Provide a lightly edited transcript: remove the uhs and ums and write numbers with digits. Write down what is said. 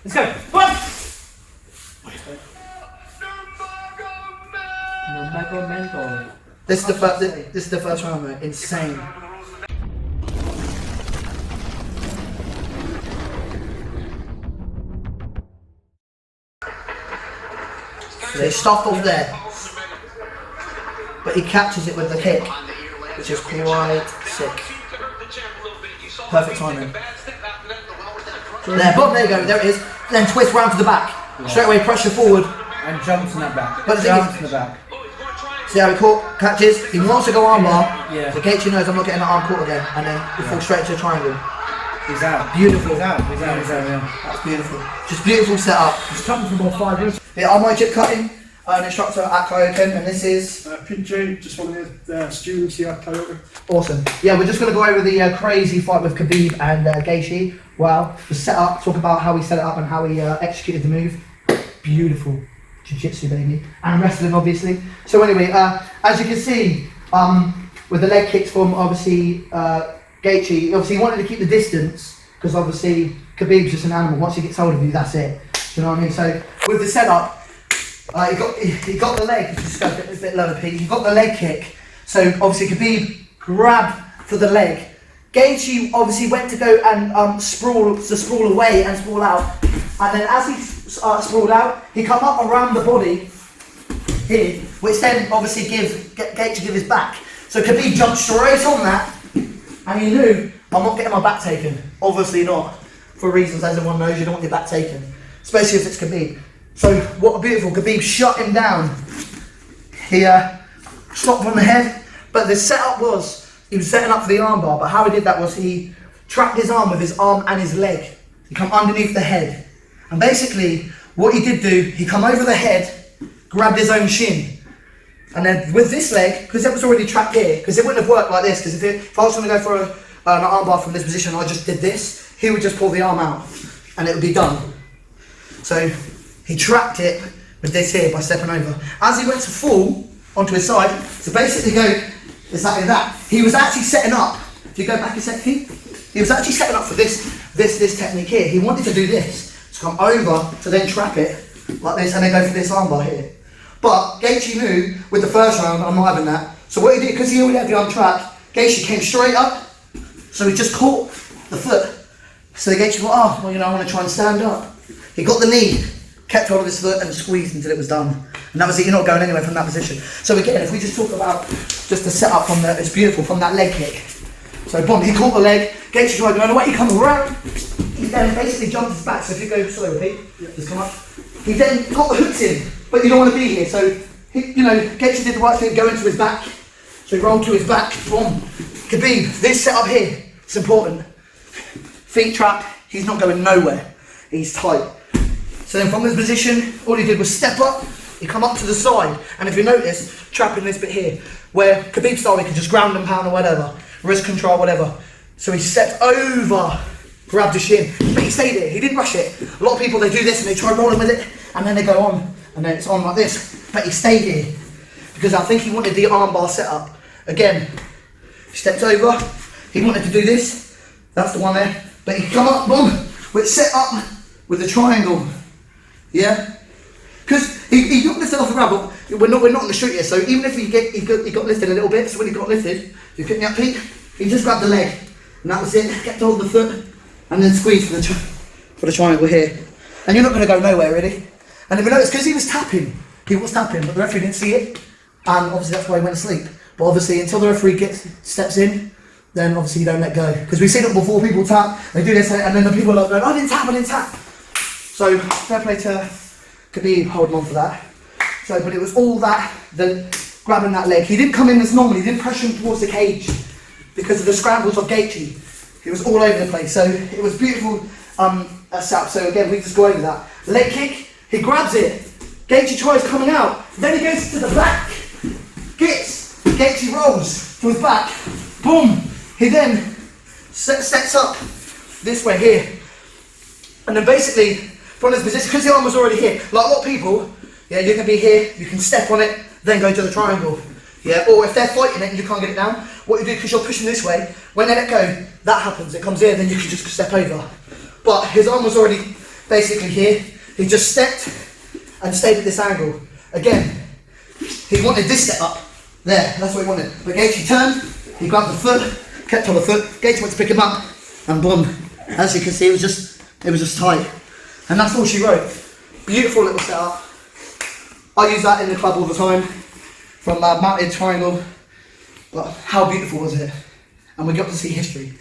Let's go. What? This is the first round, mate. Insane. So they stopped off there, but he catches it with the kick, which is quite sick. Perfect timing. There, boom, there you go, there it is. Then twist round to the back. Straight away, pressure forward. And jumps in that back. But jumps in the back. See how he catches? He wants to go armbar. Yeah. So Gaethje knows I'm not getting that arm caught again, and then he falls straight into the triangle. He's out. Beautiful. He's out, yeah. That's beautiful. Just beautiful setup. He's cutting for about 5 minutes. Yeah, I'm my chip cutting, an instructor at Kyouken, and this is PJ, just one of the students here at Kyouken. awesome. Yeah, we're just going to go over the crazy fight with Khabib and Gaethje. Wow, the setup, talk about how he set it up and how he executed the move. Beautiful. Jiu-jitsu, baby. And wrestling, obviously. So anyway, as you can see, with the leg kicks from, obviously, Gaethje, obviously he wanted to keep the distance, because obviously Khabib's just an animal. Once he gets hold of you, that's it. Do you know what I mean? So with the setup, he got the leg, just go a bit lower, Pete. He got the leg kick. So obviously Khabib grabbed for the leg. Gaethje obviously went to go and sprawl away and sprawl out. And then as he sprawled out, he come up around the body here, which then obviously gives Gaethje his back. So Khabib jumped straight on that, and he knew, I'm not getting my back taken. Obviously not, for reasons as everyone knows, you don't want your back taken, especially if it's Khabib. So what a beautiful, Khabib shut him down. He stopped on the head, but the setup was, he was setting up for the armbar, but how he did that was he trapped his arm with his arm and his leg. He come underneath the head. And basically, what he did do, he come over the head, grabbed his own shin. And then with this leg, because it was already trapped here, because it wouldn't have worked like this, because if I was going to go for an armbar from this position, I just did this, he would just pull the arm out, and it would be done. So he trapped it with this here by stepping over. As he went to fall onto his side, so basically go exactly that. He was actually setting up, if you go back a sec, he was actually setting up for this technique here. He wanted to do this, to come over to then trap it like this and then go for this armbar here. But Gaethje knew with the first round, I'm not having that. So what he did, because he already had the arm trapped, Gaethje came straight up, so he just caught the foot. So Gaethje thought, oh, well, you know, I want to try and stand up. He got the knee, kept hold of his foot and squeezed until it was done. And that was it, you're not going anywhere from that position. So again, if we just talk about just the setup from the, it's beautiful, from that leg kick. So boom, he caught the leg, Gaethje tried going away, he come around, he then basically jumped his back. So if you go, sorry, repeat, just come up. He then got the hooks in, but you don't want to be here. So, Gaethje did the right thing, go into his back. So he rolled to his back, boom. Khabib, this setup here, it's important. Feet trapped, he's not going nowhere. He's tight. So then from this position, all he did was step up, he come up to the side. And if you notice, trapping this bit here, where Khabib style, he could just ground and pound or whatever, wrist control, whatever. So he stepped over, grabbed the shin, but he stayed there, he didn't rush it. A lot of people, they do this and they try rolling with it, and then they go on, and then it's on like this. But he stayed here, because I think he wanted the armbar setup. Again, he stepped over, he wanted to do this, that's the one there, but he come up, boom, with set up with the triangle, yeah? Because he got lifted off the ground, but we're not on the street yet, so even if he got lifted a little bit, so when he got lifted, if you pick me up, Pete, he just grabbed the leg, and that was it, kept hold of the foot, and then squeezed for the triangle here. And you're not going to go nowhere, really. And if you notice, because he was tapping, but the referee didn't see it, and obviously that's why he went to sleep. But obviously, until the referee steps in, then obviously you don't let go. Because we've seen it before, people tap, they do this, and then the people are like, going, I didn't tap. So, fair play to Khabib holding on for that. So, but it was all that, grabbing that leg. He didn't come in as normal, he didn't pressure him towards the cage, because of the scrambles of Gaethje. He was all over the place. So, it was beautiful setup. So again, we just go over that. Leg kick, he grabs it. Gaethje tries coming out. Then he goes to the back. Gaethje rolls to his back. Boom. He then sets up this way here. And then basically, from this position, because the arm was already here, like a lot of people, yeah, you can be here, you can step on it, then go to the triangle. Yeah, or if they're fighting it and you can't get it down, what you do, because you're pushing this way, when they let go, that happens, it comes here, then you can just step over. But his arm was already basically here, he just stepped and stayed at this angle. Again, he wanted this set up. There, that's what he wanted. But Gaethje turned, he grabbed the foot, kept on the foot, Gaethje went to pick him up, and boom. As you can see, it was just tight. And that's all she wrote. Beautiful little setup. I use that in the club all the time, from mounted triangle. But how beautiful was it? And we got to see history.